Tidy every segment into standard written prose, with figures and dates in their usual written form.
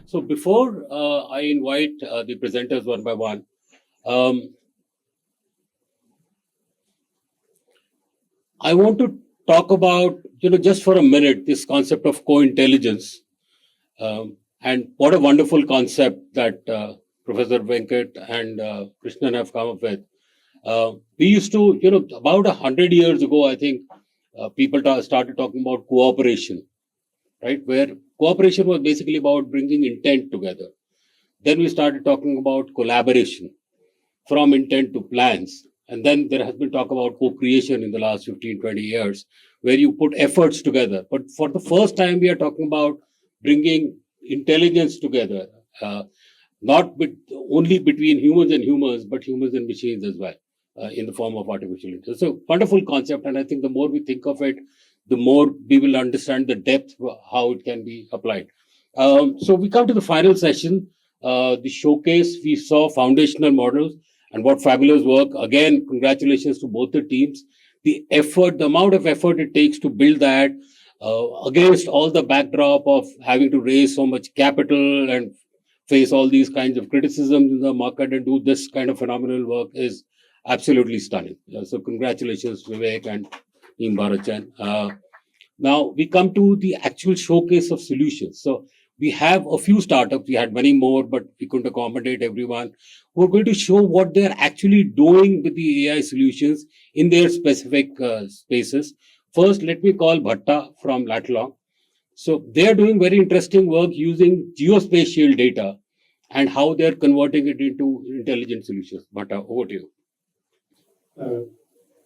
So before I invite the presenters one by one, um, I want to talk about, just for a minute, this concept of co-intelligence, and what a wonderful concept that Professor Venkat and Krishnan have come up with. We used to, about 100 years ago, I think, people started talking about cooperation, right? Where cooperation was basically about bringing intent together. Then we started talking about collaboration, from intent to plans. And then there has been talk about co-creation in the last 15, 20 years, where you put efforts together. But for the first time, we are talking about bringing intelligence together, not only between humans and humans, but humans and machines as well, in the form of artificial intelligence. So, wonderful concept. And I think the more we think of it, the more we will understand the depth, how it can be applied. So we come to the final session, the showcase. We saw foundational models and what fabulous work. Again, congratulations to both the teams. The effort, the amount of effort it takes to build that, against all the backdrop of having to raise so much capital and face all these kinds of criticisms in the market and do this kind of phenomenal work is absolutely stunning. So congratulations, Vivek and Team Bharachan. Now we come to the actual showcase of solutions. So we have a few startups. We had many more, but we couldn't accommodate everyone. We're going to show what they're actually doing with the AI solutions in their specific spaces. First, let me call Bhatta from Latlong. So they're doing very interesting work using geospatial data and how they're converting it into intelligent solutions. Bhatta, over to you.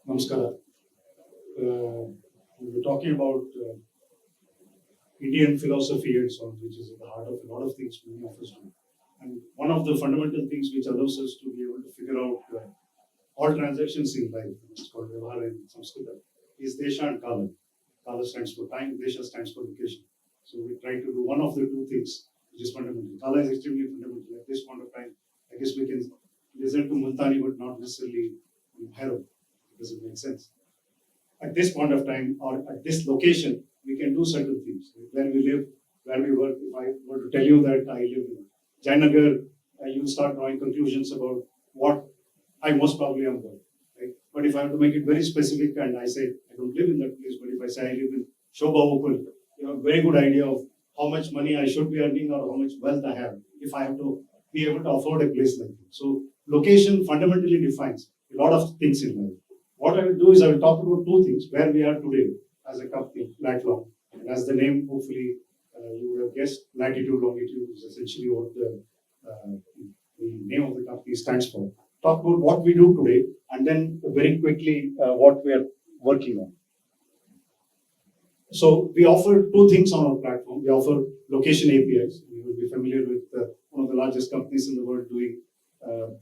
Namaskara. We're talking about Indian philosophy and so on, which is at the heart of a lot of things many of us do. And one of the fundamental things which allows us to be able to figure out all transactions in life, it's called Vyavahara in Sanskrit, is Desha and Kala. Kala stands for time, Desha stands for location. So we try to do one of the two things, which is fundamental. Kala is extremely fundamental. At this point of time, I guess we can listen to Multani, but not necessarily Bhairav. Does it make sense? At this point of time, or at this location, we can do certain things. Where we live, where we work. If I were to tell you that I live in Jayanagar, you'll start drawing conclusions about what I most probably am worth. Right? But if I have to make it very specific and I say I don't live in that place, but if I say I live in Shobha Upal, you have a very good idea of how much money I should be earning or how much wealth I have if I have to be able to afford a place like that. So location fundamentally defines a lot of things in life. What I will do is I will talk about two things, where we are today as a company, Latlong. And as the name, hopefully, you would have guessed, latitude, longitude is essentially what the name of the company stands for. Talk about what we do today, and then very quickly what we are working on. So we offer two things on our platform. We offer location APIs. You will be familiar with one of the largest companies in the world doing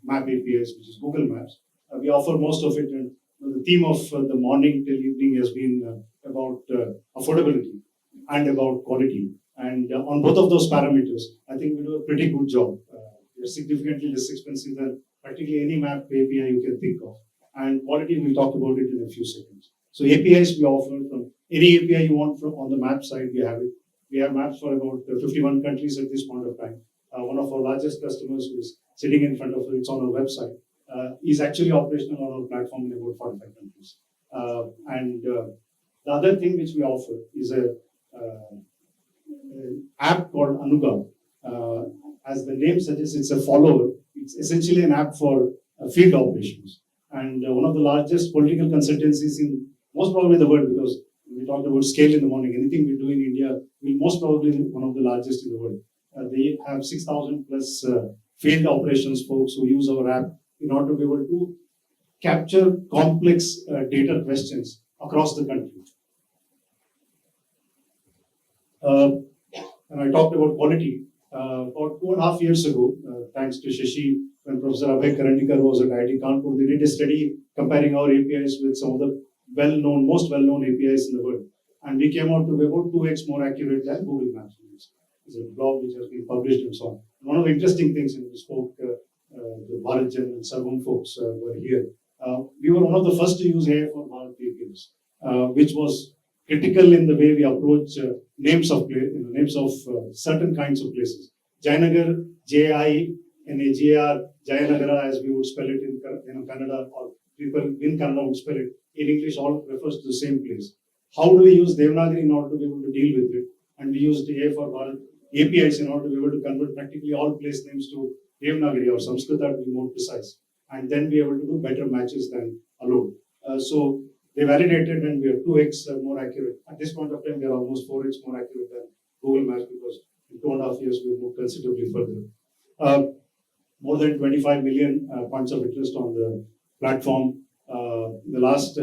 map APIs, which is Google Maps. We offer most of it, and the theme of the morning till evening has been about affordability and about quality. And on both of those parameters, I think we do a pretty good job. We're significantly less expensive than practically any map API you can think of. And quality, we'll talk about it in a few seconds. So APIs we offer from any API you want from on the map side, we have it. We have maps for about 51 countries at this point of time. One of our largest customers who is sitting in front of it, it's on our website, is actually operational on our platform in about 45 countries. The other thing which we offer is an app called Anuga. As the name suggests, it's a follower. It's essentially an app for field operations. And one of the largest political consultancies in most probably the world, because we talked about scale in the morning, anything we do in India will most probably be one of the largest in the world. They have 6,000 plus field operations folks who use our app in order to be able to capture complex data questions across the country. And I talked about quality. About 2.5 years ago, thanks to Shashi and Professor Abhay Karandikar was at IIT Kanpur, they did a study comparing our APIs with some of the most well-known APIs in the world. And we came out to be about 2x more accurate than Google Maps. It's a blog which has been published and so on. And one of the interesting things, and we spoke, the Bharachan and Sarvam folks were here. We were one of the first to use AI for Bharat APIs, which was critical in the way we approach names of certain kinds of places. Jayanagar, Jinagar, Jayanagara, as we would spell it in Kannada, or people in Kannada would spell it. In English, all refers to the same place. How do we use Devanagari in order to be able to deal with it? And we use the A for Bharat APIs in order to be able to convert practically all place names to Devanagari or Samskrita to be more precise, and then be able to do better matches than alone. So they validated, and we are 2x more accurate. At this point of time, we are almost 4x more accurate than Google Maps, because in 2.5 years we moved considerably further. More than 25 million points of interest on the platform. In the last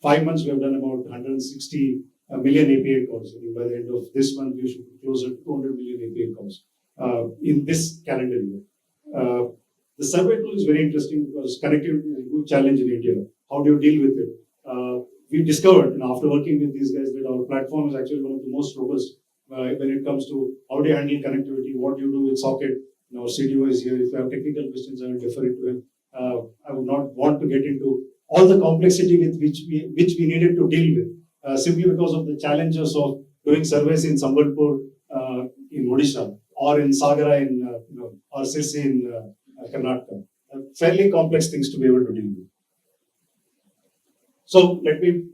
5 months, we have done about 160 million API calls. I mean, by the end of this month, we should be closer to 200 million API calls in this calendar year. The survey tool is very interesting because connectivity is a good challenge in India. How do you deal with it? We discovered, after working with these guys, that our platform is actually one of the most robust when it comes to how do you handle connectivity, what do you do with socket. Our CTO is here. If you have technical questions, I will defer it to him. I would not want to get into all the complexity with which we needed to deal with, simply because of the challenges of doing surveys in Sambalpur, in Odisha, or in Sagara or Sirsi in Karnataka. Fairly complex things to be able to deal with. So let me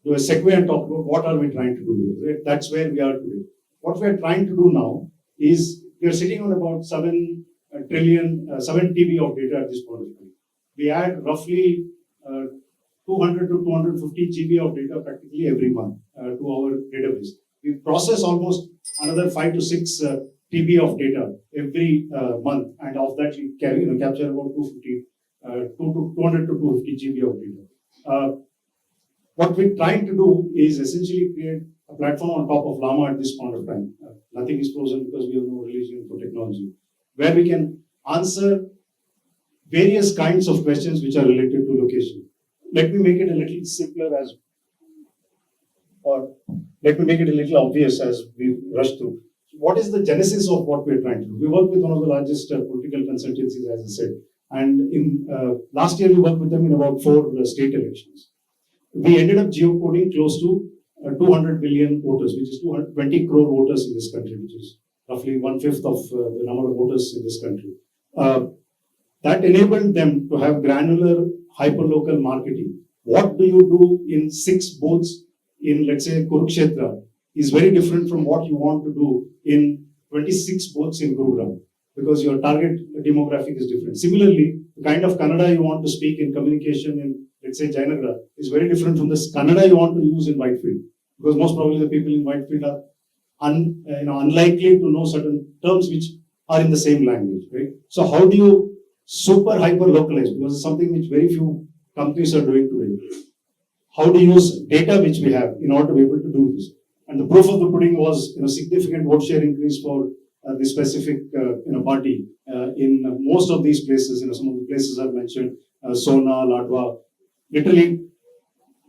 do a segue and talk about what are we trying to do. Right? That's where we are today. What we are trying to do now is we are sitting on about 7 TB of data at this point of time. We add roughly 200 to 250 GB of data practically every month to our database. We process almost another 5 to 6 TB of data every month, and of that we capture about 200 to 250 GB of data. What we're trying to do is essentially create a platform on top of Llama at this point of time. Nothing is frozen because we have no religion for technology, where we can answer various kinds of questions which are related to location. Let me make it a little simpler let me make it a little obvious as we rush through. What is the genesis of what we're trying to do? We work with one of the largest political consultancies, as I said, and in last year we worked with them in about 4 state elections. We ended up geocoding close to 200 million voters, which is 220 crore voters in this country, which is roughly 1/5 of the number of voters in this country. That enabled them to have granular hyperlocal marketing. What do you do in 6 booths in, let's say, Kurukshetra is very different from what you want to do in 26 booths in Gurugram, because your target demographic is different. Similarly, the kind of Kannada you want to speak in communication in, let's say, Jayanagara is very different from the Kannada you want to use in Whitefield, because most probably the people in Whitefield are unlikely to know certain terms which are in the same language, right? So how do you super hyper localize? Because it's something which very few companies are doing today. How to use data which we have in order to be able to do this? And the proof of the pudding was significant vote share increase for the specific party in most of these places. Some of the places I've mentioned, Sona, Ladwa. Literally,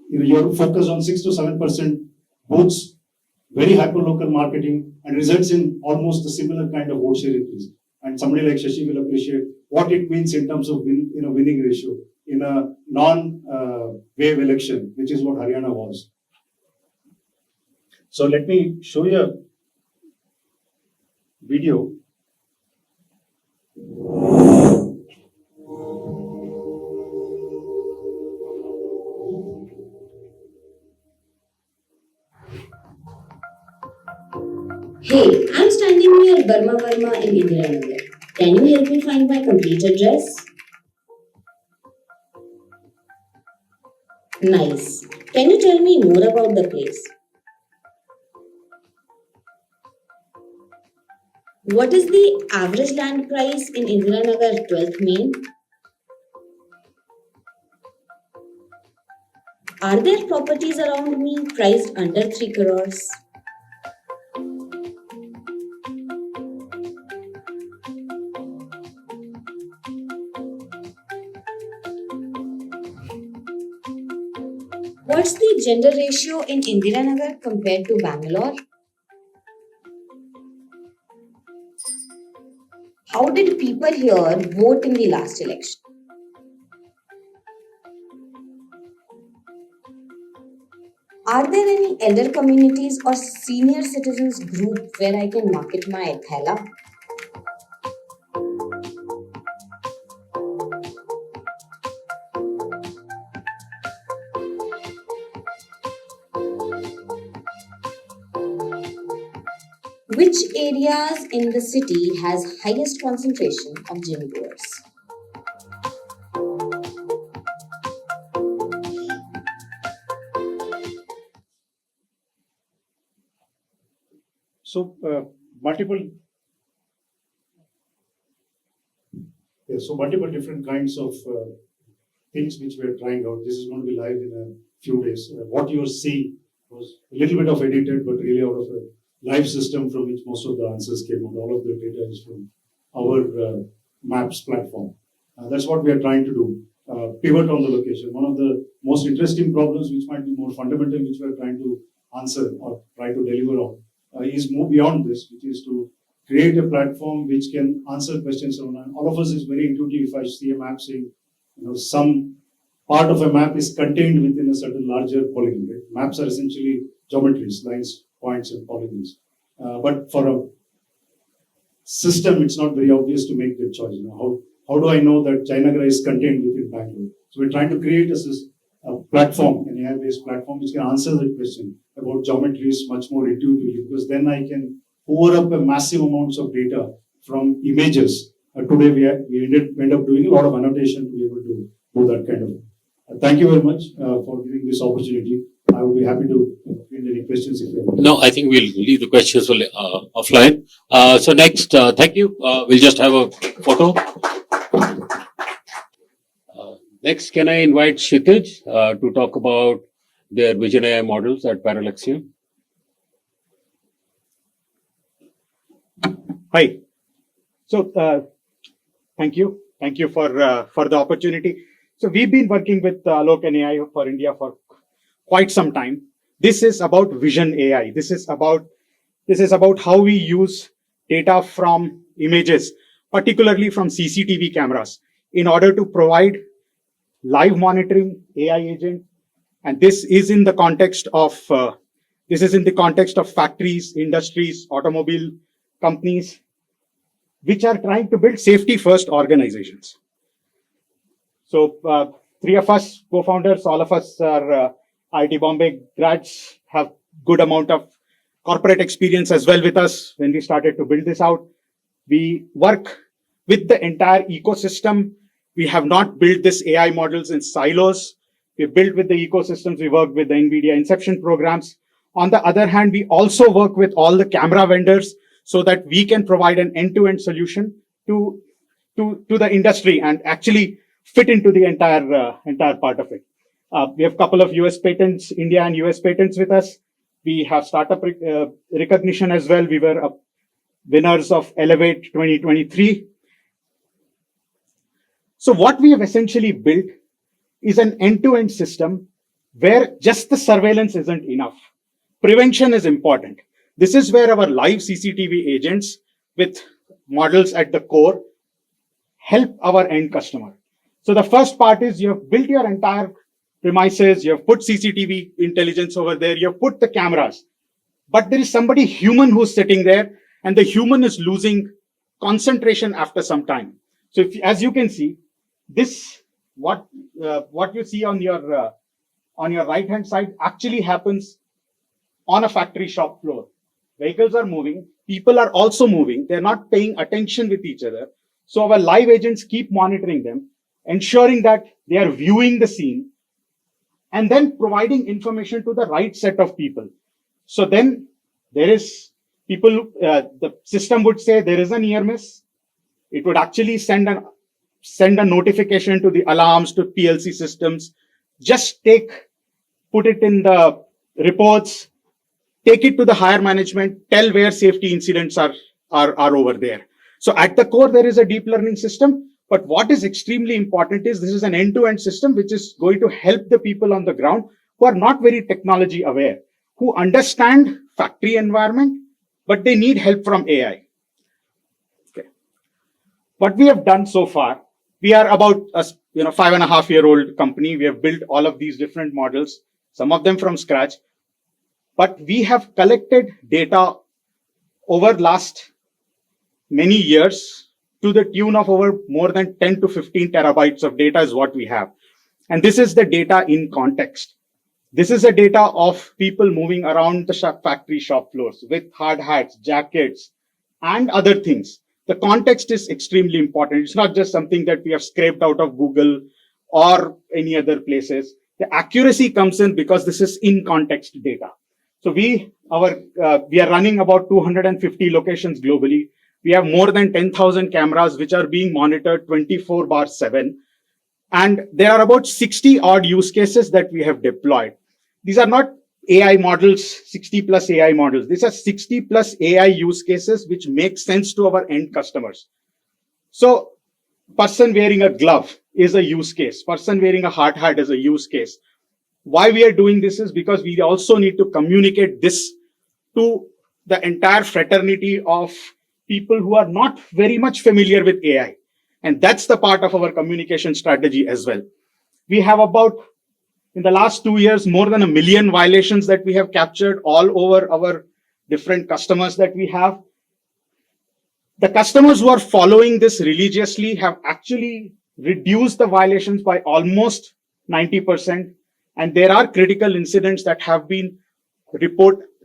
you're focused on 6 to 7% votes, very hyper-local marketing, and results in almost a similar kind of vote share increase. And somebody like Shashi will appreciate what it means in terms of winning ratio in a non-wave election, which is what Haryana was. So let me show you a video. Hey, I'm standing near Burma Burma in Indiranagar. Can you help me find my complete address? Nice. Can you tell me more about the place? What is the average land price in Indiranagar 12th Main? Are there properties around me priced under 3 crores? What's the gender ratio in Indiranagar compared to Bangalore? How did people here vote in the last election? Are there any elder communities or senior citizens group where I can market my thala? Which areas in the city has highest concentration of gym goers? So multiple, multiple different kinds of things which we are trying out. This is going to be live in a few days. What you see was a little bit of edited, but really out of a live system from which most of the answers came out. All of the data is from our maps platform. That's what we are trying to do. Pivot on the location. One of the most interesting problems, which might be more fundamental, which we are trying to answer or try to deliver on, is move beyond this, which is to create a platform which can answer questions. All of us is very intuitive. If I see a map saying, some part of a map is contained within a certain larger polygon. Right? Maps are essentially geometries, lines, points, and polygons. But for a system, it's not very obvious to make that choice. How do I know that Jayanagara is contained within Bangalore? So we're trying to create a platform, an AI-based platform, which can answer that question about geometries much more intuitively, because then I can pour up a massive amounts of data from images. Today we end up doing a lot of annotation to be able to do that kind of. Thank you very much for giving this opportunity. I will be happy to field any questions if you have. No, I think we'll leave the questions offline. So next, thank you. We'll just have a photo. Next, can I invite Kshitij to talk about their Vision AI models at Paralaxiom? Hi. So, thank you. Thank you for the opportunity. So we've been working with LegalA and AI for India for quite some time. This is about Vision AI. This is about how we use data from images, particularly from CCTV cameras, in order to provide live monitoring AI agent. And this is in the context of factories, industries, automobile companies, which are trying to build safety-first organizations. So three of us co-founders, all of us are IIT Bombay grads, have good amount of corporate experience as well with us when we started to build this out. We work with the entire ecosystem. We have not built this AI models in silos. We built with the ecosystems. We work with the NVIDIA Inception programs. On the other hand, we also work with all the camera vendors so that we can provide an end-to-end solution to the industry and actually fit into the entire part of it. We have a couple of US patents, India and US patents with us. We have startup recognition as well. We were winners of Elevate 2023. So what we have essentially built is an end-to-end system where just the surveillance isn't enough. Prevention is important. This is where our live CCTV agents with models at the core help our end customer. So the first part is you have built your entire premises, you have put CCTV intelligence over there, you have put the cameras, but there is somebody human who's sitting there and the human is losing concentration after some time. So if, as you can see, this, what you see on your right hand side actually happens on a factory shop floor. Vehicles are moving, people are also moving, they're not paying attention with each other. So our live agents keep monitoring them, ensuring that they are viewing the scene and then providing information to the right set of people. So then there is people, the system would say there is a near miss. It would actually send a notification to the alarms, to PLC systems, just put it in the reports, take it to the higher management, tell where safety incidents are over there. So at the core, there is a deep learning system. But what is extremely important is this is an end-to-end system which is going to help the people on the ground who are not very technology aware, who understand factory environment, but they need help from AI. Okay. What we have done so far, we are about a 5.5-year-old company. We have built all of these different models, some of them from scratch. But we have collected data over last many years to the tune of over more than 10 to 15 terabytes of data is what we have. And this is the data in context. This is the data of people moving around the factory shop floors with hard hats, jackets, and other things. The context is extremely important. It's not just something that we have scraped out of Google or any other places. The accuracy comes in because this is in context data. So we are running about 250 locations globally. We have more than 10,000 cameras which are being monitored 24/7. And there are about 60 odd use cases that we have deployed. These are not AI models, 60 plus AI models. These are 60 plus AI use cases which make sense to our end customers. So person wearing a glove is a use case. Person wearing a hard hat is a use case. Why we are doing this is because we also need to communicate this to the entire fraternity of people who are not very much familiar with AI. And that's the part of our communication strategy as well. We have about, in the last 2 years, more than 1 million violations that we have captured all over our different customers that we have. The customers who are following this religiously have actually reduced the violations by almost 90%. And there are critical incidents that have been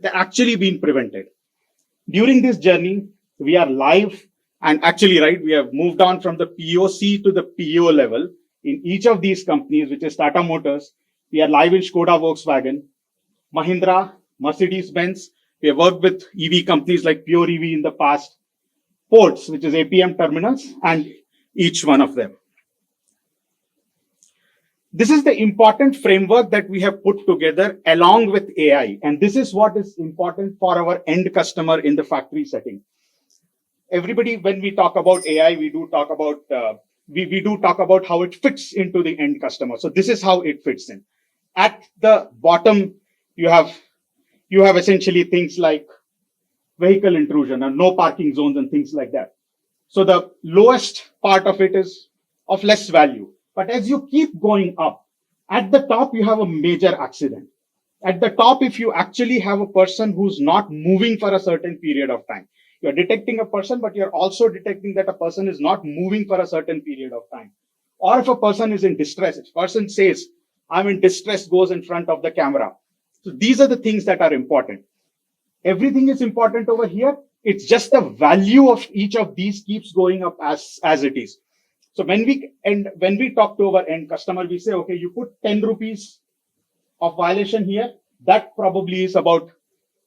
actually been prevented. During this journey, we are live and actually, right, we have moved on from the POC to the PO level in each of these companies, which is Tata Motors. We are live in Skoda, Volkswagen, Mahindra, Mercedes-Benz. We have worked with EV companies like Pure EV in the past, ports, which is APM terminals, and each one of them. This is the important framework that we have put together along with AI. And this is what is important for our end customer in the factory setting. Everybody, when we talk about AI, we do talk about how it fits into the end customer. So this is how it fits in. At the bottom, you have essentially things like vehicle intrusion and no parking zones and things like that. So the lowest part of it is of less value. But as you keep going up, at the top, you have a major accident. At the top, if you actually have a person who's not moving for a certain period of time, you're detecting a person, but you're also detecting that a person is not moving for a certain period of time. Or if a person is in distress, if a person says, I'm in distress, goes in front of the camera. So these are the things that are important. Everything is important over here. It's just the value of each of these keeps going up as it is. So when we talk to our end customer, we say, okay, you put 10 rupees of violation here. That probably is about,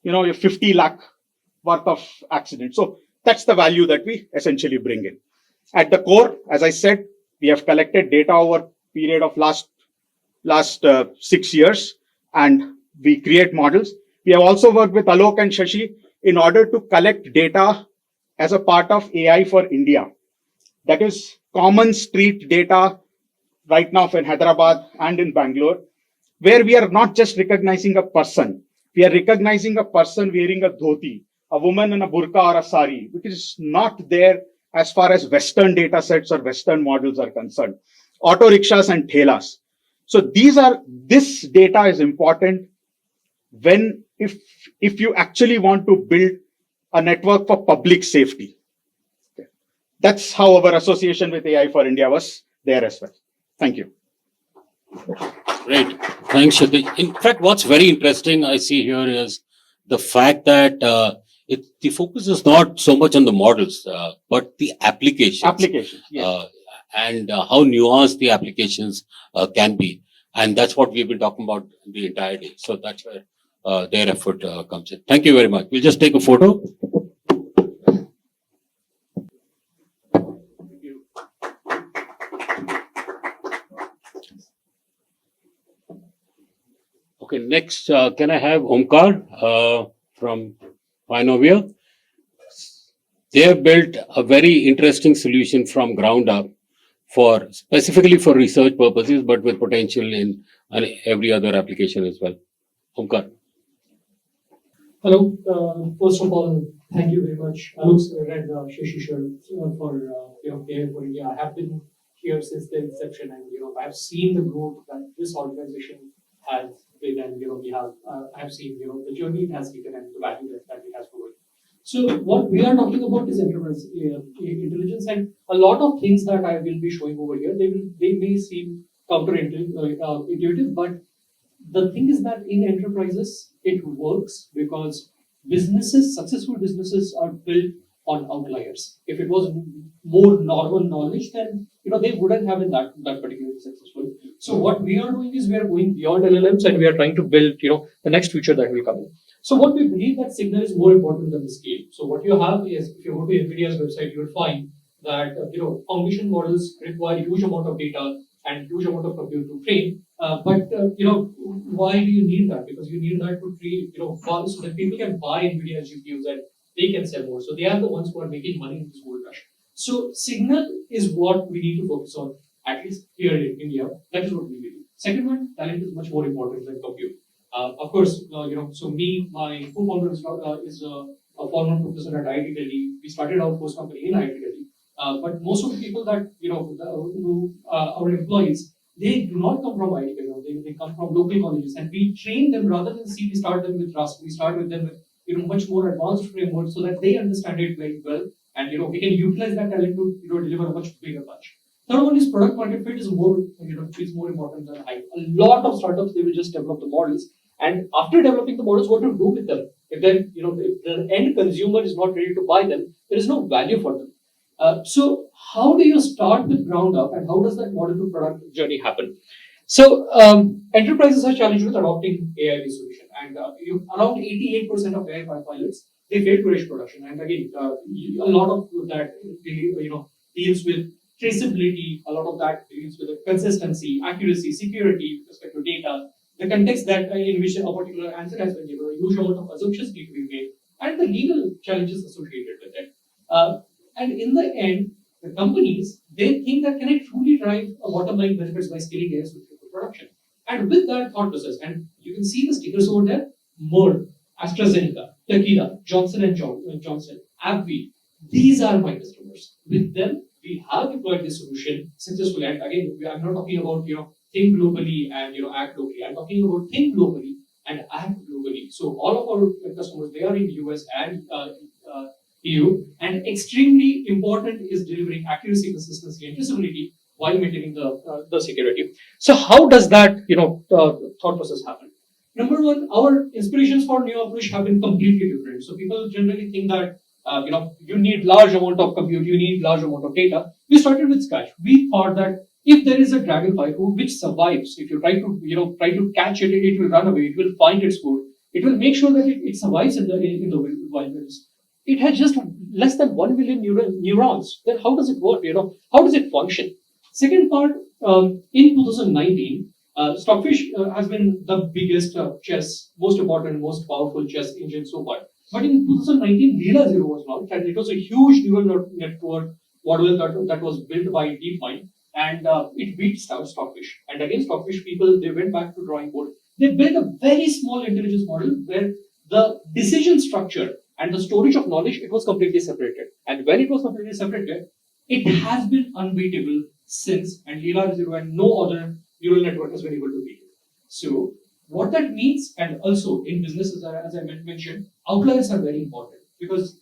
your 50 lakh worth of accident. So that's the value that we essentially bring in. At the core, as I said, we have collected data over a period of last 6 years, and we create models. We have also worked with Alok and Shashi in order to collect data as a part of AI for India. That is common street data right now in Hyderabad and in Bangalore, where we are not just recognizing a person. We are recognizing a person wearing a dhoti, a woman in a burqa or a sari, which is not there as far as Western data sets or Western models are concerned. Auto rickshaws and thelas. So this data is important if you actually want to build a network for public safety. Okay. That's how our association with AI for India was there as well. Thank you. Great. Thanks, Shatish. In fact, what's very interesting I see here is the fact that the focus is not so much on the models, but the applications. Applications, yes. And how nuanced the applications can be. And that's what we've been talking about the entire day. So that's where their effort comes in. Thank you very much. We'll just take a photo. Okay, next, can I have Omkar from Pienomial? They have built a very interesting solution from ground up specifically for research purposes, but with potential in every other application as well. Omkar. Hello. First of all, thank you very much, Alok sir and Shashi sir, for AI for India. I have been here since the inception, and I have seen the growth that this organization has been, and I have seen the journey it has taken and the value that it has provided. So what we are talking about is enterprise intelligence, and a lot of things that I will be showing over here, they may seem counterintuitive, but the thing is that in enterprises, it works because successful businesses are built on outliers. If it was more normal knowledge, then they wouldn't have been that particularly successful. So what we are doing is we are going beyond LLMs and we are trying to build the next future that will come in. So what we believe that signal is more important than the scale. So what you have is, if you go to NVIDIA's website, you will find that foundation models require huge amount of data and huge amount of compute to train. But why do you need that? Because you need that to train, so that people can buy NVIDIA GPUs and they can sell more. So they are the ones who are making money in this gold rush. So signal is what we need to focus on, at least here in India. That is what we believe. Second one, talent is much more important than compute. Of course, so my co-founder is a former professor at IIT Delhi. We started our first company in IIT Delhi. But most of the people that who our employees, they do not come from IIT Delhi. They come from local colleges, and we train them rather than we start them with Rust. We start with them with much more advanced framework so that they understand it very well, and we can utilize that talent to deliver a much bigger bunch. Third one is product market fit is more it's more important than hype. A lot of startups, they will just develop the models, and after developing the models, what to do with them? If then if the end consumer is not ready to buy them, there is no value for them. So how do you start with ground up, and how does that model to product journey happen? So enterprises are challenged with adopting AI-based solution, and around 88% of AI pilots, they fail to reach production. And again, a lot of that deals with traceability. A lot of that deals with the consistency, accuracy, security with respect to data, the context that in which a particular answer has been given, a huge amount of assumptions need to be made, and the legal challenges associated with it. And in the end, the companies, they think that can I truly drive a bottom line benefits by scaling AI solution to production? And with that thought process, and you can see the stickers over there, Merck, AstraZeneca, Takeda, Johnson & Johnson, AbbVie, these are my customers. With them, we have deployed this solution successfully. And again, I'm not talking about think globally and act locally. I'm talking about think globally and act globally. So all of our customers, they are in the US and EU, and extremely important is delivering accuracy, consistency, and traceability while maintaining the security. So how does that thought process happen? Number one, our inspirations for new approach have been completely different. So people generally think that you need large amount of compute, you need large amount of data. We started with scratch. We thought that if there is a dragonfly which survives, if you try to catch it, it will run away. It will find its food. It will make sure that it survives in the wilderness. It has just less than 1 million neurons. Then how does it work? How does it function? Second part, in 2019, Stockfish has been the biggest chess, most important, most powerful chess engine so far. But in 2019, LegalA was launched, and it was a huge neural network model that was built by DeepMind, and it beat Stockfish. And again, Stockfish people, they went back to drawing board. They built a very small intelligence model where the decision structure and the storage of knowledge, it was completely separated. And when it was completely separated, it has been unbeatable since, and LegalA and no other neural network has been able to beat it. So what that means, and also in businesses, as I mentioned, outliers are very important, because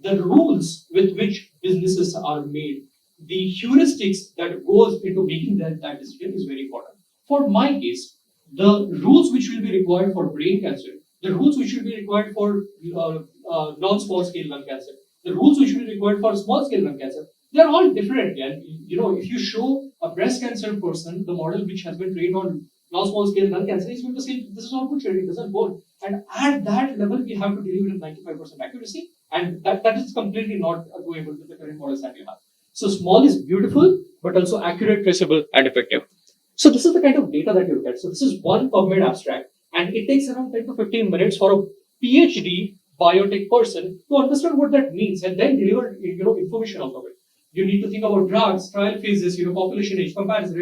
the rules with which businesses are made, the heuristics that goes into making that decision is very important. For my case, the rules which will be required for brain cancer, the rules which will be required for non-small scale lung cancer, the rules which will be required for small scale lung cancer, they are all different. And if you show a breast cancer person the model which has been trained on non-small scale lung cancer, is going to say this is all good, it doesn't work. And at that level, we have to deliver with 95% accuracy, and that is completely not doable with the current models that you have. So small is beautiful, but also accurate, traceable, and effective. So this is the kind of data that you get. So this is one PubMed abstract, and it takes around 10 to 15 minutes for a PhD biotech person to understand what that means and then deliver information out of it. You need to think about drugs, trial phases, population age, comparison,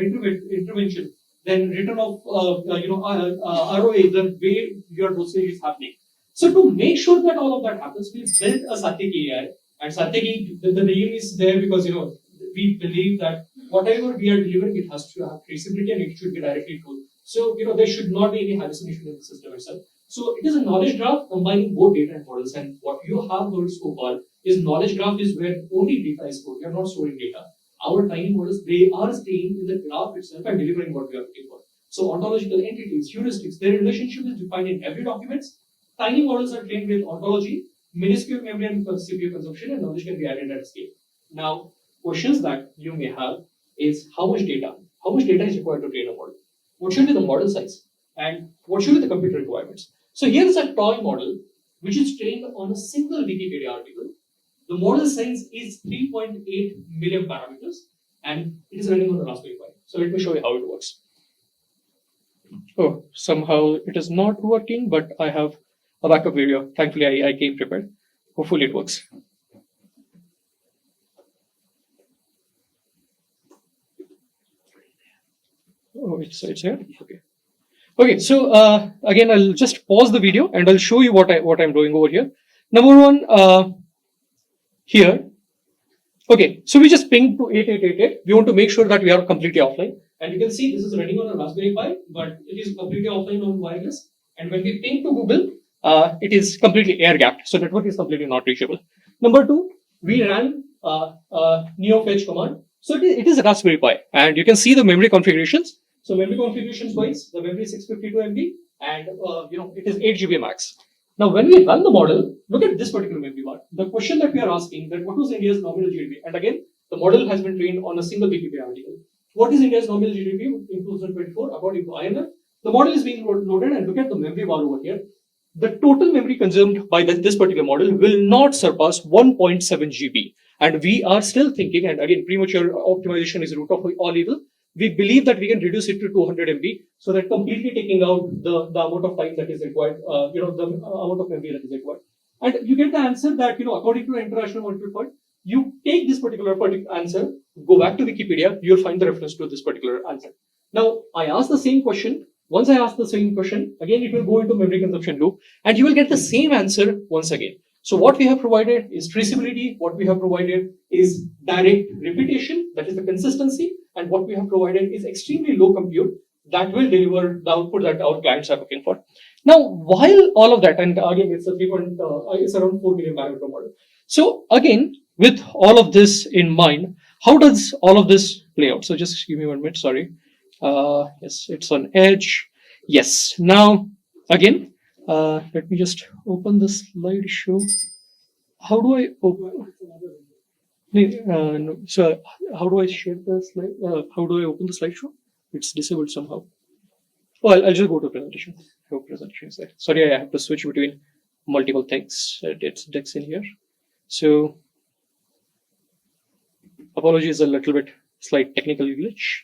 intervention, then return of ROA, the way your dosage is happening. So to make sure that all of that happens, we built a Satyaki AI, and Satyaki, the name is there because we believe that whatever we are delivering, it has to have traceability and it should be directly told. So there should not be any hallucination in the system itself. So it is a knowledge graph combining both data and models. And what you have heard so far is knowledge graph is where only data is stored. We are not storing data. Our tiny models, they are staying in the graph itself and delivering what we are looking for. So ontological entities, heuristics, their relationship is defined in every document. Tiny models are trained with ontology, minuscule memory and CPU consumption, and knowledge can be added at scale. Now, questions that you may have is how much data? How much data is required to train a model? What should be the model size? And what should be the computer requirements? So here is a toy model which is trained on a single Wikipedia article. The model size is 3.8 million parameters and it is running on a Raspberry Pi. So let me show you how it works. Oh, somehow it is not working, but I have a backup video. Thankfully, I came prepared. Hopefully it works. Oh, it's here. Okay. Okay. So again, I'll just pause the video and I'll show you what I'm doing over here. Number one, here. Okay. So we just pinged to 8888. We want to make sure that we are completely offline. And you can see this is running on a Raspberry Pi, but it is completely offline on wireless. And when we ping to Google, it is completely air gapped. So network is completely not reachable. Number two, we ran neofetch command. So it is a Raspberry Pi, and you can see the memory configurations. So memory configurations wise, the memory is 652 MB, and it is 8 GB max. Now, when we run the model, look at this particular memory bar. The question that we are asking that what was India's nominal GDP? And again, the model has been trained on a single Wikipedia article. What is India's nominal GDP in 2024 according to IMF? The model is being loaded, and look at the memory bar over here. The total memory consumed by this particular model will not surpass 1.7 GB. And we are still thinking, and again, premature optimization is root of all evil. We believe that we can reduce it to 200 MB, so that completely taking out the amount of time that is required, the amount of memory that is required. And you get the answer that, according to International Monetary Fund, you take this particular answer, go back to Wikipedia, you'll find the reference to this particular answer. Now, I asked the same question. Once I ask the same question, again, it will go into memory consumption loop, and you will get the same answer once again. So what we have provided is traceability. What we have provided is direct repetition, that is the consistency. And what we have provided is extremely low compute that will deliver the output that our clients are looking for. Now, while all of that, and again, it's it's around 4 million parameter model. So again, with all of this in mind, how does all of this play out? So just give me 1 minute, sorry. Yes, it's on edge. Yes. Now, again, let me just open the slideshow. How do I open? No, so how do I share the slide? How do I open the slideshow? It's disabled somehow. Well, I'll just go to presentation. I hope presentation is there. Sorry, I have to switch between multiple things. It's decks in here. So apologies, a little bit slight technical glitch.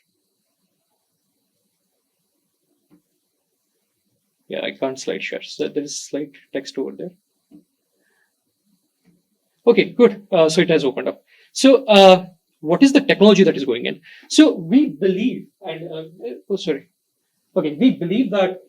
Yeah, I can't slide share. So there is slight text over there. Okay, good. So it has opened up. So what is the technology that is going in? So we believe, and we believe that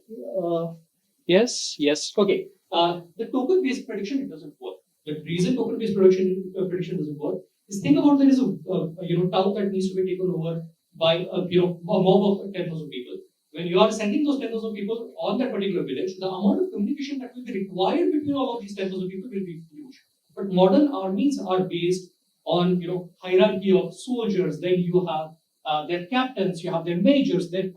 yes. Okay, the token-based prediction, it doesn't work. The reason token-based prediction doesn't work is, think about, there is a town that needs to be taken over by a mob of 10,000 people. When you are sending those 10,000 people on that particular village, the amount of communication that will be required between all of these 10,000 people will be huge. But modern armies are based on hierarchy of soldiers. Then you have their captains, you have their majors, their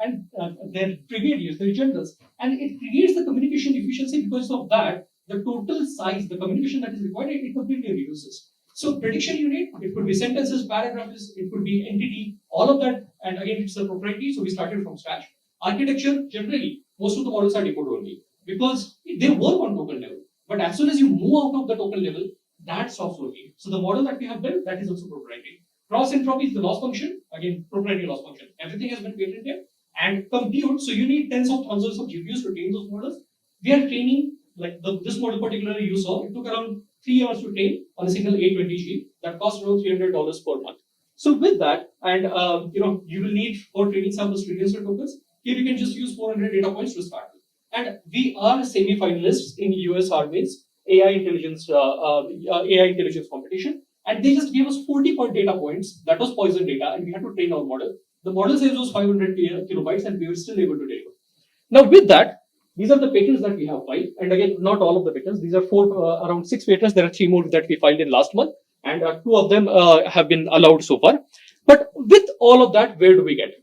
brigadiers, their generals, and it creates the communication efficiency. Because of that, the total size, the communication that is required, it completely reduces. So prediction unit, it could be sentences, paragraphs, it could be entity, all of that. And again, it's a proprietary, so we started from scratch. Architecture, generally, most of the models are decode only because they work on token level. But as soon as you move out of the token level, that stops working. So the model that we have built, that is also proprietary. Cross entropy is the loss function, again, proprietary loss function. Everything has been patented. And compute, so you need tens of thousands of GPUs to train those models. We are training, like this model particularly you saw, it took around 3 hours to train on a single A20G that cost around $300 per month. So with that, and you will need for training samples trillions of tokens. Here you can just use 400 data points to start with. And we are semi-finalists in US Army's AI intelligence competition. And they just gave us 40-point data points. That was poison data, and we had to train our model. The model size was 500 kilobytes, and we were still able to deliver. Now, with that, these are the patents that we have filed. And again, not all of the patents. These are around 6 patents. There are 3 more that we filed in last month, and 2 of them have been allowed so far. But with all of that, where do we get?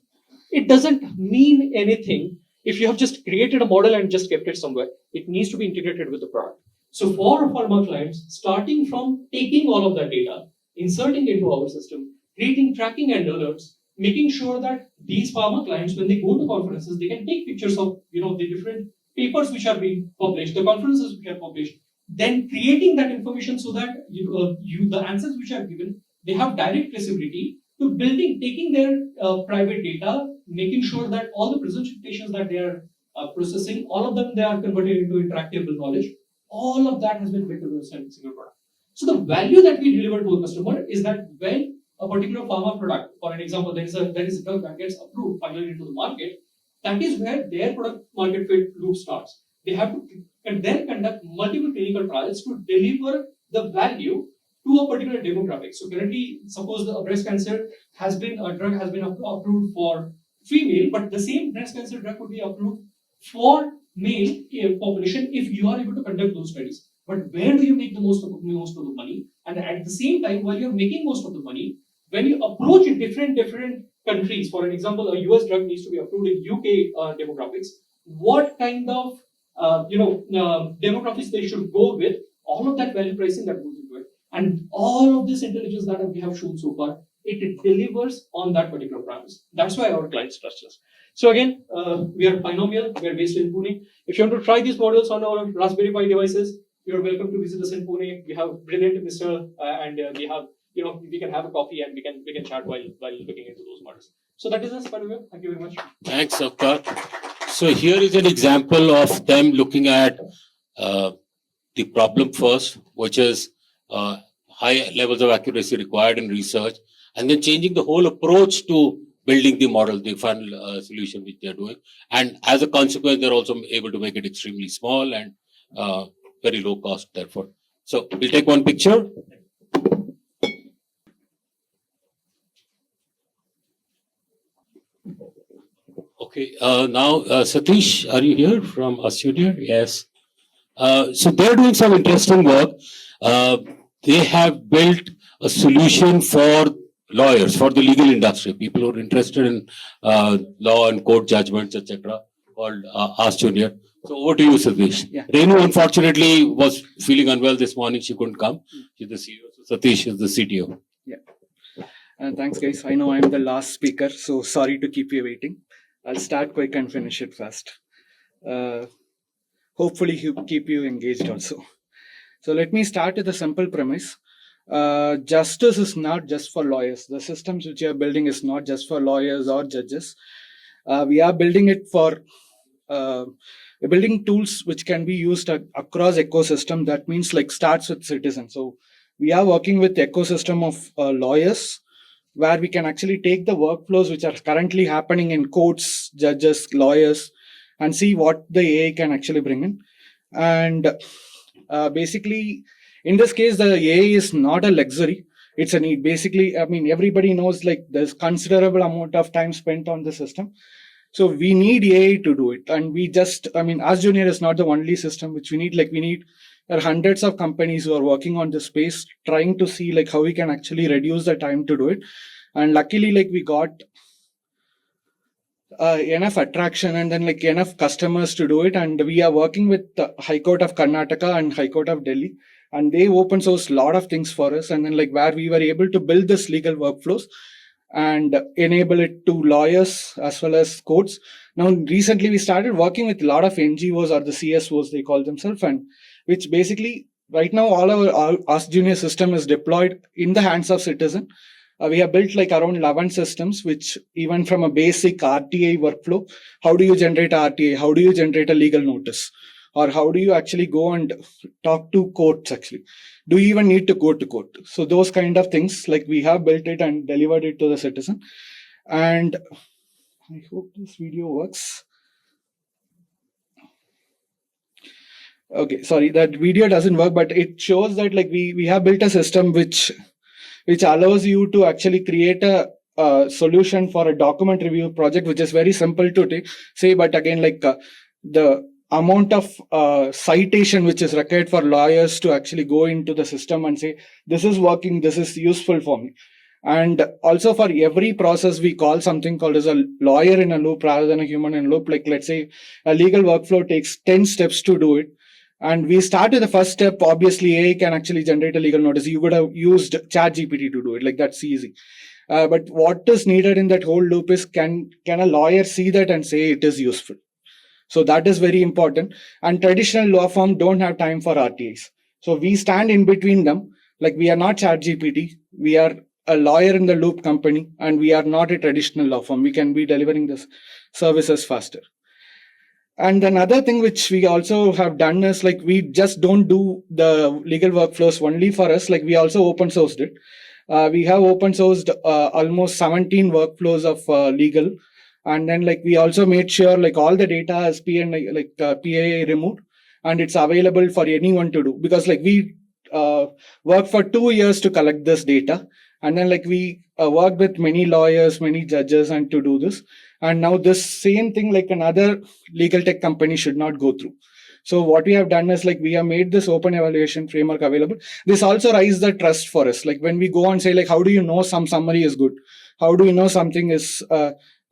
it doesn't mean anything if you have just created a model and just kept it somewhere. It needs to be integrated with the product. So for pharma clients, starting from taking all of that data, inserting into our system, creating tracking and alerts, making sure that these pharma clients, when they go to conferences, they can take pictures of the different papers which are being published, the conferences which are published, then creating that information so that the answers which are given, they have direct traceability to building, taking their private data, making sure that all the presentations that they are processing, all of them they are converted into interactable knowledge. All of that has been built into a single product. So the value that we deliver to a customer is that when a particular pharma product, for an example, there is a drug that gets approved finally into the market, that is where their product market fit loop starts. They have to then conduct multiple clinical trials to deliver the value to a particular demographic. So currently, suppose a breast cancer drug has been approved for female, but the same breast cancer drug would be approved for male population if you are able to conduct those studies. But where do you make the most of the money? And at the same time, while you're making most of the money, when you approach different countries, for an example, a US drug needs to be approved in UK demographics, what kind of demographics they should go with, all of that value pricing that goes into it. And all of this intelligence that we have shown so far, it delivers on that particular promise. That's why our clients trust us. So again, we are Pienomial, we are based in Pune. If you want to try these models on our Raspberry Pi devices, you're welcome to visit us in Pune. We have brilliant Mr. And we have, we can have a coffee and we can chat while looking into those models. So that is us, Pienomial. Thank you very much. Thanks, Avkar. So here is an example of them looking at the problem first, which is high levels of accuracy required in research, and then changing the whole approach to building the model, the final solution which they're doing. And as a consequence, they're also able to make it extremely small and very low cost, therefore. So we'll take one picture. Okay, now Satish, are you here from AskJunior? Yes. So they're doing some interesting work. They have built a solution for lawyers, for the legal industry, people who are interested in law and court judgments, etc., called AskJunior. So over to you, Satish. Yeah. Renu, unfortunately, was feeling unwell this morning. She couldn't come. She's the CEO. So Satish is the CTO. Thanks, guys. I know I'm the last speaker, so sorry to keep you waiting. I'll start quick and finish it fast. Hopefully, keep you engaged also. So let me start with a simple premise. Justice is not just for lawyers. The systems which you are building is not just for lawyers or judges. We are building it for we're building tools which can be used across ecosystem. That means like starts with citizens. So we are working with the ecosystem of lawyers, where we can actually take the workflows which are currently happening in courts, judges, lawyers, and see what the AI can actually bring in. And basically, in this case, the AI is not a luxury. It's a need. Basically, I mean, everybody knows like there's considerable amount of time spent on the system. So we need AI to do it. And AskJunior is not the only system which we need. There are hundreds of companies who are working on this space, trying to see like how we can actually reduce the time to do it. And luckily, like we got enough attraction and then like enough customers to do it. And we are working with the High Court of Karnataka and High Court of Delhi. And they open source a lot of things for us. And then like where we were able to build this legal workflows and enable it to lawyers as well as courts. Now, recently we started working with a lot of NGOs or the CSOs, they call themselves, and which basically right now all our AskJunior system is deployed in the hands of citizen. We have built like around 11 systems, which even from a basic RTA workflow, how do you generate RTA? How do you generate a legal notice? Or how do you actually go and talk to courts actually? Do you even need to go to court? So those kind of things, like we have built it and delivered it to the citizen. And I hope this video works. Okay, sorry, that video doesn't work, but it shows that like we have built a system which allows you to actually create a solution for a document review project, which is very simple to say, but again, like the amount of citation which is required for lawyers to actually go into the system and say, this is working, this is useful for me. And also for every process, we call something called as a lawyer in a loop rather than a human in a loop. Like let's say a legal workflow takes 10 steps to do it. And we start with the first step. Obviously, AI can actually generate a legal notice. You would have used ChatGPT to do it. Like that's easy. But what is needed in that whole loop is can a lawyer see that and say it is useful? So that is very important. And traditional law firm don't have time for RTIs. So we stand in between them. Like we are not ChatGPT. We are a lawyer in the loop company, and we are not a traditional law firm. We can be delivering this services faster. And another thing which we also have done is like we just don't do the legal workflows only for us. Like we also open sourced it. We have open sourced almost 17 workflows of legal, and then like we also made sure like all the data is PIA removed, and it's available for anyone to do, because like we worked for 2 years to collect this data, and then like we worked with many lawyers, many judges, and to do this. And now this same thing like another legal tech company should not go through. So what we have done is like we have made this open evaluation framework available. This also raises the trust for us. Like when we go and say like, how do you know some summary is good? How do you know something is,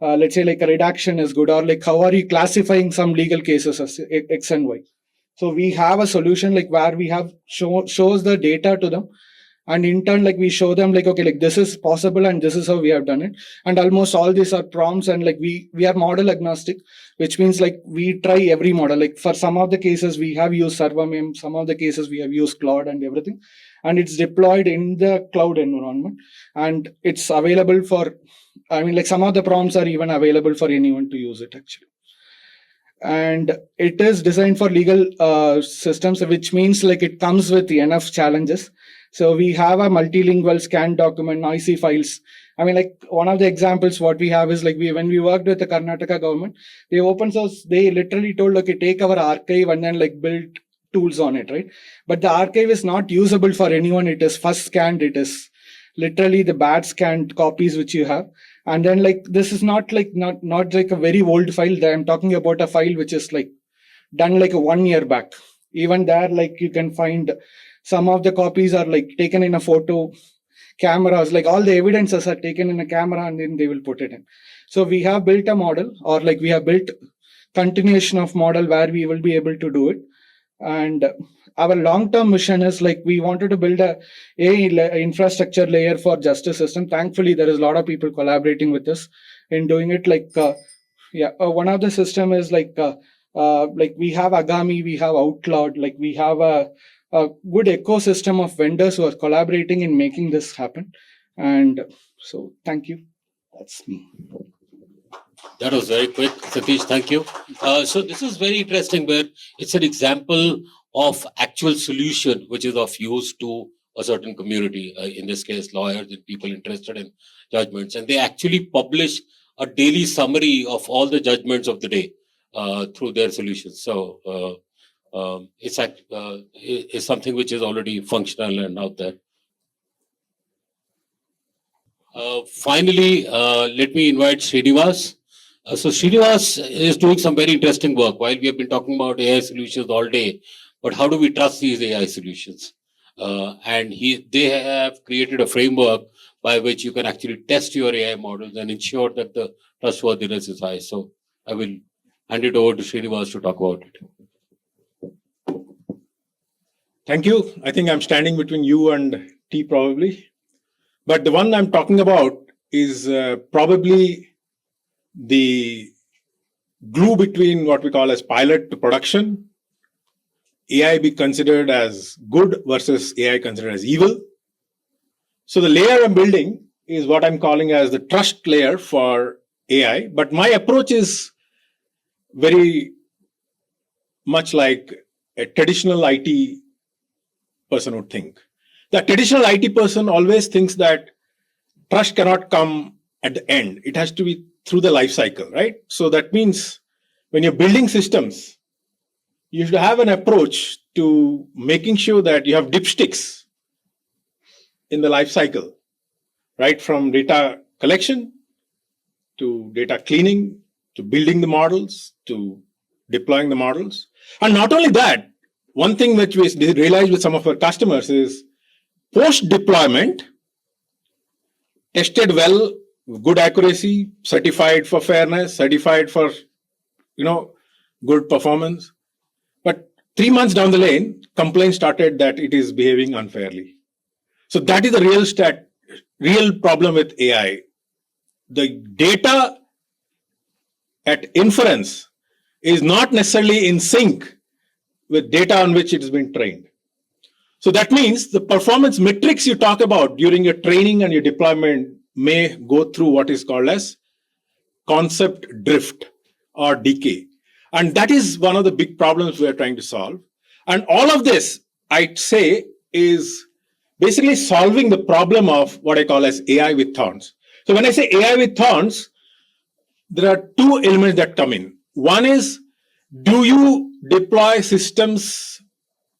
let's say like a redaction is good? Or like how are you classifying some legal cases as X and Y? So we have a solution like where we have shows the data to them. And in turn, like we show them like, okay, like this is possible and this is how we have done it. And almost all these are prompts, and like we are model agnostic, which means like we try every model. Like for some of the cases we have used ServerMem, some of the cases we have used Claude and everything. And it's deployed in the cloud environment, and it's available for, I mean, like some of the prompts are even available for anyone to use it actually. And it is designed for legal systems, which means like it comes with enough challenges. So we have a multilingual scan document, noisy files. I mean, like one of the examples what we have is like when we worked with the Karnataka government, they open source, they literally told, okay, take our archive and then like build tools on it, right? But the archive is not usable for anyone. It is first scanned. It is literally the bad scanned copies which you have. And then like this is not like a very old file. I'm talking about a file which is like done like 1 year back. Even there, like you can find some of the copies are like taken in a photo, cameras, like all the evidences are taken in a camera and then they will put it in. So we have built a model, or like we have built continuation of model where we will be able to do it. And our long-term mission is like we wanted to build a infrastructure layer for justice system. Thankfully, there is a lot of people collaborating with us in doing it. Like, one of the system is like we have Agami, we have Outcloud, like we have a good ecosystem of vendors who are collaborating in making this happen. And so, thank you. That's me. That was very quick, Satish. Thank you. So this is very interesting, where it's an example of actual solution which is of use to a certain community. In this case, lawyers and people interested in judgments, and they actually publish a daily summary of all the judgments of the day through their solutions. So it's something which is already functional and out there. Finally, let me invite Srinivas. So Srinivas is doing some very interesting work. While we have been talking about AI solutions all day, but how do we trust these AI solutions? And they have created a framework by which you can actually test your AI models and ensure that the trustworthiness is high. So I will hand it over to Srinivas to talk about it. Thank you. I think I'm standing between you and T probably. But the one I'm talking about is probably the glue between what we call as pilot to production. AI be considered as good versus AI considered as evil. So the layer I'm building is what I'm calling as the trust layer for AI. But my approach is very much like a traditional IT person would think. The traditional IT person always thinks that trust cannot come at the end. It has to be through the life cycle, right? So that means when you're building systems, you should have an approach to making sure that you have dipsticks in the life cycle, right? From data collection to data cleaning, to building the models, to deploying the models. And not only that, one thing which we realized with some of our customers is post-deployment, tested well, good accuracy, certified for fairness, certified for, good performance. But 3 months down the lane, complaints started that it is behaving unfairly. So that is the real problem with AI. The data at inference is not necessarily in sync with data on which it has been trained. So that means the performance metrics you talk about during your training and your deployment may go through what is called as concept drift or decay. And that is one of the big problems we are trying to solve. And all of this, I'd say, is basically solving the problem of what I call as AI with thorns. So when I say AI with thorns, there are two elements that come in. One is, do you deploy systems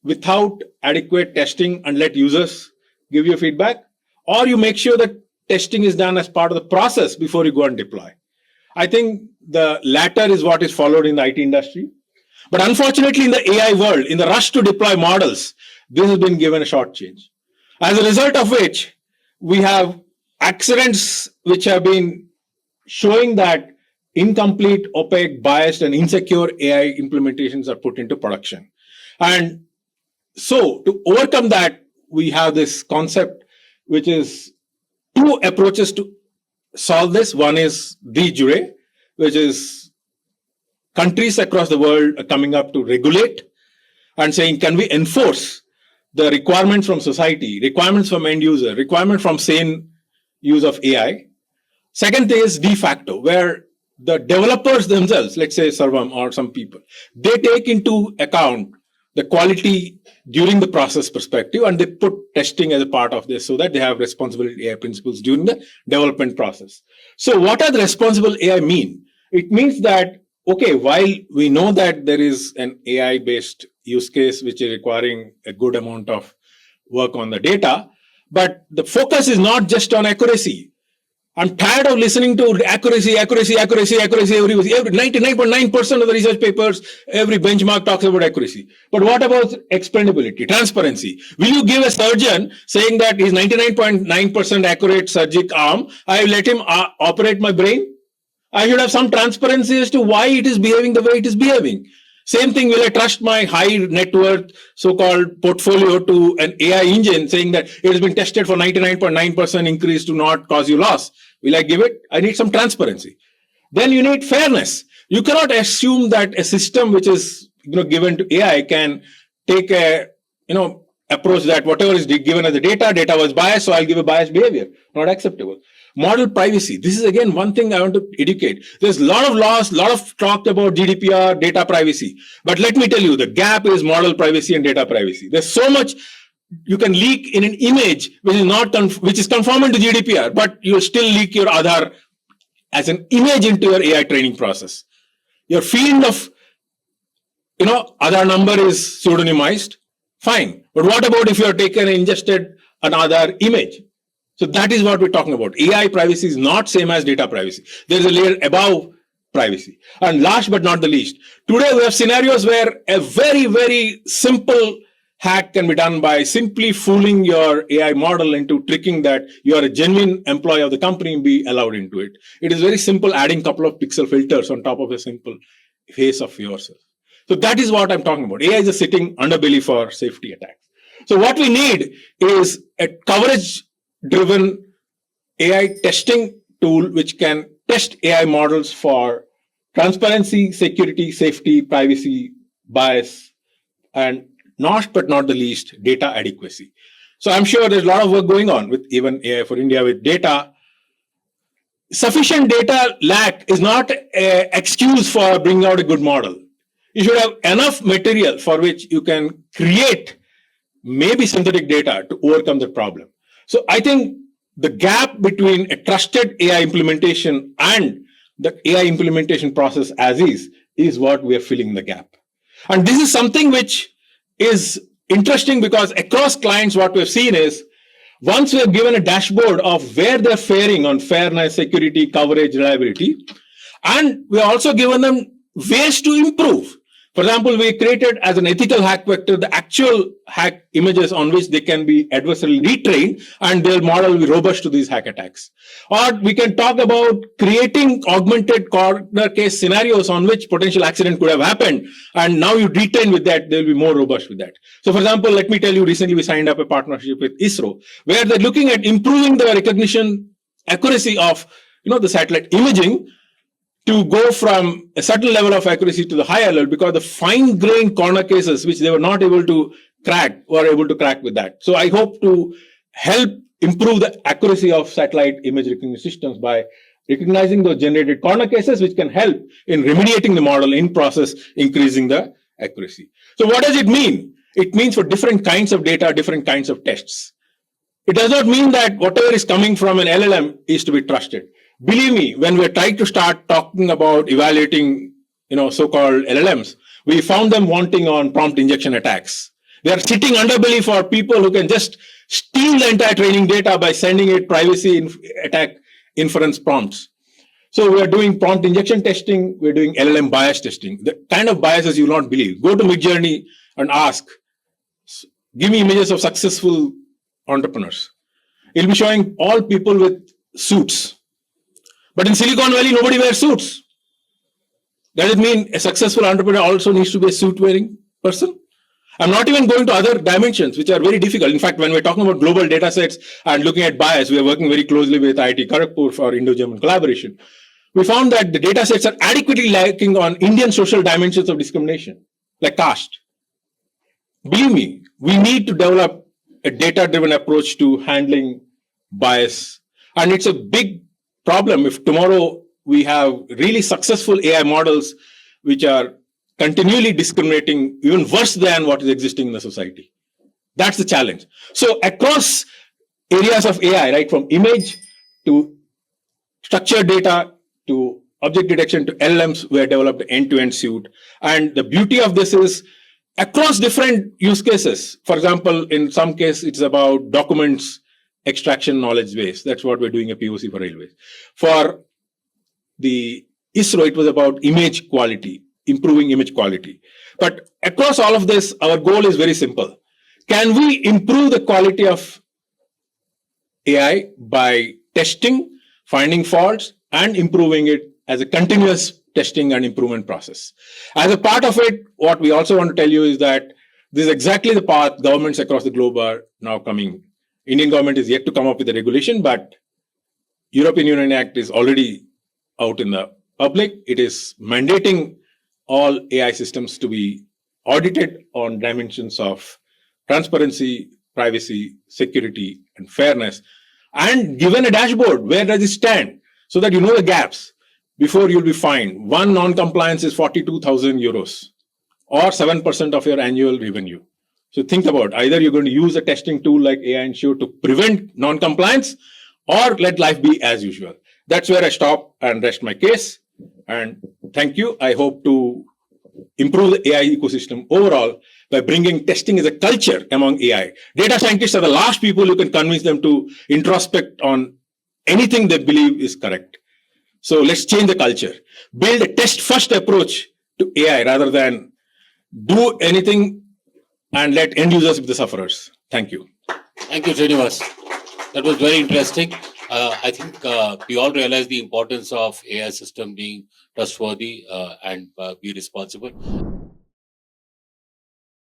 without adequate testing and let users give you feedback? Or you make sure that testing is done as part of the process before you go and deploy? I think the latter is what is followed in the IT industry. But unfortunately, in the AI world, in the rush to deploy models, this has been given a short change. As a result of which, we have accidents which have been showing that incomplete, opaque, biased, and insecure AI implementations are put into production. And so to overcome that, we have this concept, which is two approaches to solve this. One is de jure, which is countries across the world are coming up to regulate and saying, can we enforce the requirements from society, requirements from end user, requirement from sane use of AI? Second thing is de facto, where the developers themselves, let's say Sarvam or some people, they take into account the quality during the process perspective, and they put testing as a part of this so that they have responsible AI principles during the development process. So what does responsible AI mean? It means that, okay, while we know that there is an AI-based use case which is requiring a good amount of work on the data, but the focus is not just on accuracy. I'm tired of listening to accuracy. Every 99.9% of the research papers, every benchmark talks about accuracy. But what about explainability, transparency? Will you give a surgeon saying that he's 99.9% accurate surgical arm, I let him operate my brain? I should have some transparency as to why it is behaving the way it is behaving. Same thing, will I trust my high net worth so-called portfolio to an AI engine saying that it has been tested for 99.9% increase to not cause you loss? Will I give it? I need some transparency. Then you need fairness. You cannot assume that a system which is given to AI can take a approach that whatever is given as the data was biased, so I'll give a biased behavior. Not acceptable. Model privacy. This is again one thing I want to educate. There's a lot of laws, a lot of talk about GDPR, data privacy. But let me tell you, the gap is model privacy and data privacy. There's so much you can leak in an image which is conformant to GDPR, but you still leak your Aadhaar as an image into your AI training process. Your field of Aadhaar number is pseudonymized. Fine. But what about if you have taken and ingested an Aadhaar image? So that is what we're talking about. AI privacy is not same as data privacy. There's a layer above privacy. And last but not the least, today we have scenarios where a very, very simple hack can be done by simply fooling your AI model into tricking that you are a genuine employee of the company and be allowed into it. It is very simple, adding a couple of pixel filters on top of a simple face of yourself. So that is what I'm talking about. AI is a sitting underbelly for safety attacks. So what we need is a coverage-driven AI testing tool which can test AI models for transparency, security, safety, privacy, bias, and last but not the least, data adequacy. So I'm sure there's a lot of work going on with even AI for India with data. Sufficient data lack is not an excuse for bringing out a good model. You should have enough material for which you can create maybe synthetic data to overcome the problem. So I think the gap between a trusted AI implementation and the AI implementation process as is what we are filling the gap. And this is something which is interesting because across clients, what we've seen is once we have given a dashboard of where they're faring on fairness, security, coverage, reliability, and we have also given them ways to improve. For example, we created as an ethical hack vector the actual hack images on which they can be adversarially retrained, and their model will be robust to these hack attacks. Or we can talk about creating augmented corner case scenarios on which potential accident could have happened, and now you retrain with that, they'll be more robust with that. So, for example, let me tell you, recently we signed up a partnership with ISRO, where they're looking at improving the recognition accuracy of the satellite imaging to go from a certain level of accuracy to the higher level, because the fine-grained corner cases which they were not able to crack were able to crack with that. So I hope to help improve the accuracy of satellite image recognition systems by recognizing those generated corner cases, which can help in remediating the model, in process increasing the accuracy. So what does it mean? It means for different kinds of data, different kinds of tests. It does not mean that whatever is coming from an LLM is to be trusted. Believe me, when we're trying to start talking about evaluating, so-called LLMs, we found them wanting on prompt injection attacks. They are sitting underbelly for people who can just steal the entire training data by sending it privacy attack inference prompts. So we are doing prompt injection testing. We're doing LLM bias testing. The kind of biases you will not believe. Go to Midjourney and ask, give me images of successful entrepreneurs. It'll be showing all people with suits. But in Silicon Valley, nobody wears suits. Does it mean a successful entrepreneur also needs to be a suit-wearing person? I'm not even going to other dimensions, which are very difficult. In fact, when we're talking about global data sets and looking at bias, we are working very closely with IIT Kharagpur for Indo-German collaboration. We found that the data sets are adequately lacking on Indian social dimensions of discrimination, like caste. Believe me, we need to develop a data-driven approach to handling bias. And it's a big problem if tomorrow we have really successful AI models which are continually discriminating even worse than what is existing in the society. That's the challenge. So across areas of AI, right, from image to structured data to object detection to LLMs, we have developed an end-to-end suite. And the beauty of this is across different use cases. For example, in some case, it's about documents extraction knowledge base. That's what we're doing a POC for railways. For the ISRO, it was about image quality, improving image quality. But across all of this, our goal is very simple. Can we improve the quality of AI by testing, finding faults, and improving it as a continuous testing and improvement process? As a part of it, what we also want to tell you is that this is exactly the path governments across the globe are now coming. Indian government is yet to come up with a regulation, but European Union Act is already out in the public. It is mandating all AI systems to be audited on dimensions of transparency, privacy, security, and fairness, and given a dashboard. Where does it stand? So that you know the gaps before you'll be fined. One non-compliance is 42,000 euros or 7% of your annual revenue. So think about either you're going to use a testing tool like AIEnsured to prevent non-compliance or let life be as usual. That's where I stop and rest my case. And thank you. I hope to improve the AI ecosystem overall by bringing testing as a culture among AI. Data scientists are the last people who can convince them to introspect on anything they believe is correct. So let's change the culture. Build a test-first approach to AI rather than do anything and let end users be the sufferers. Thank you. Thank you, Srinivas. That was very interesting. I think we all realize the importance of AI system being trustworthy and be responsible.